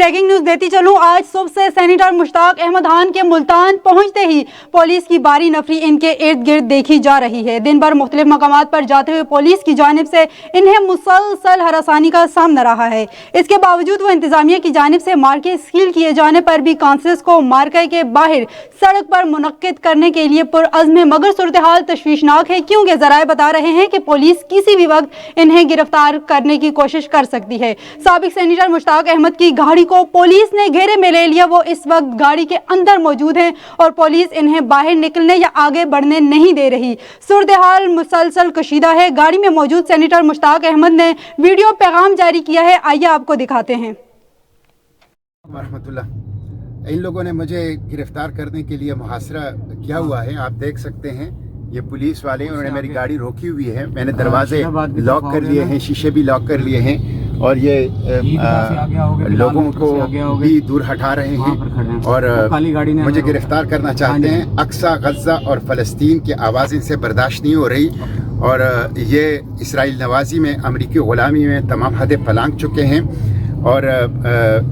Breaking news देती चलूं। आज सुबह से सेनेटर मुश्ताक अहमद खान के मुल्तान पहुंचते ही पुलिस की भारी नफरी इनके इर्द गिर्द देखी जा रही है। दिन भर मुख्तलिफ मकामात पर जाते हुए पुलिस की जानिब से इन्हें मुसलसल हरासानी का सामना रहा है। इसके बावजूद वो इंतजामिया की जानिब से मार्केट सील किए जाने पर भी काउंसिलर्स को मार्के के बाहर सड़क पर मुनक्किद करने के लिए पुरअज़्म है, मगर सूरत हाल तशवीशनाक है, क्योंकि ज़राए बता रहे हैं कि पुलिस किसी भी वक्त इन्हें गिरफ्तार करने की कोशिश कर सकती है। साबिक सेनेटर मुश्ताक अहमद की गाड़ी को पुलिस ने घेरे में ले लिया। वो इस वक्त गाड़ी के अंदर मौजूद हैं और पुलिस इन्हें बाहर निकलने या आगे बढ़ने नहीं दे रही। सूरत हाल मुसलसल कशीदा है। गाड़ी में मौजूद सेनेटर मुश्ताक अहमद ने वीडियो पैगाम जारी किया है, आइए आपको दिखाते हैं। इन लोगों ने मुझे गिरफ्तार करने के लिए मुहासरा किया हुआ है। आप देख सकते हैं ये पुलिस वाले, उन्होंने मेरी गाड़ी रोकी हुई है। मैंने दरवाजे लॉक कर लिए हैं, शीशे भी लॉक कर लिए हैं और ये लोगों को भी दूर हटा रहे हैं और मुझे गिरफ्तार करना चाहते हैं। अक्सा, गज़ा और फ़लस्तीन की आवाज़ इनसे बर्दाश्त नहीं हो रही और ये इसराइल नवाजी में, अमरीकी ग़ुलामी में तमाम हदें पलांग चुके हैं और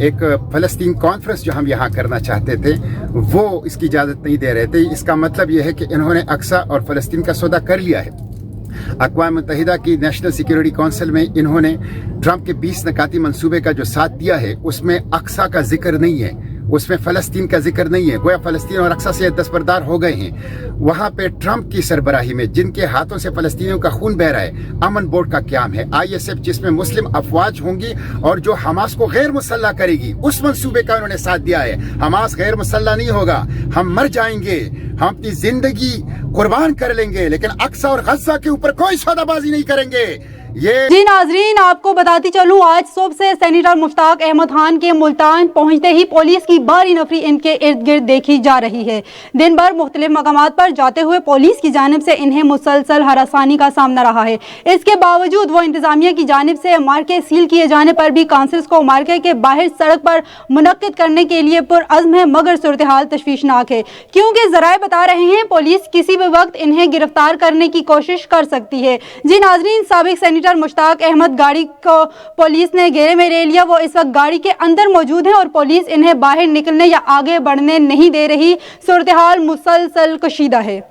एक फ़लस्तीन कॉन्फ्रेंस जो हम यहाँ करना चाहते थे वो इसकी इजाज़त नहीं दे रहे थे। इसका मतलब ये है कि इन्होंने अक्सा और फ़लस्तीन का सौदा कर लिया है। अक़वाम मुत्तहिदा की नेशनल सिक्योरिटी काउंसिल में इन्होंने ट्रंप के 20 नकाती मंसूबे का जो साथ दिया है उसमें अक्सा का जिक्र नहीं है, उसमें फ़लस्तीन का जिक्र नहीं है। गोया फ़लस्तीन और अक्सा से दस्तबरदार हो गए हैं। वहाँ पे ट्रंप की सरबराही में जिनके हाथों से फ़लस्तीनियों का खून बह रहा है, अमन बोर्ड का क़याम है, ISF जिसमें मुस्लिम अफवाज होंगी और जो हमास को गैर मुसल्ला करेगी, उस मंसूबे का उन्होंने साथ दिया है। हमास गैर मुसल्ला नहीं होगा, हम मर जाएंगे, हम अपनी जिंदगी कुर्बान कर लेंगे, लेकिन अक्सा और गज़ा के ऊपर कोई सौदाबाजी नहीं करेंगे। जी नाजरीन, आपको बताती चलूं, आज सुबह से सेनेटर मुश्ताक अहमद खान के मुल्तान पहुंचते ही पुलिस की भारी नफरी इनके इर्द गिर्द देखी जा रही है। दिन भर मुख्तलिफ मकामात पर जाते हुए पुलिस की जानिब से इन्हें मुसलसल हरासानी का सामना रहा है। इसके बावजूद वो इंतजामिया की जानिब से मार्के सील किए जाने पर भी काउंसिल्स को मार्के के बाहर सड़क पर मुनक्किद करने के लिए पुरअज़्म है, मगर सूरत हाल तशवीशनाक है, क्योंकि ज़राए बता रहे हैं पुलिस किसी भी वक्त इन्हें गिरफ्तार करने की कोशिश कर सकती है। जी नाजरीन, साबिक सेनेटर मुश्ताक अहमद गाड़ी को पुलिस ने घेरे में ले लिया। वो इस वक्त गाड़ी के अंदर मौजूद है और पुलिस इन्हें बाहर निकलने या आगे बढ़ने नहीं दे रही। सूरत हाल मुसलसल कशीदा है।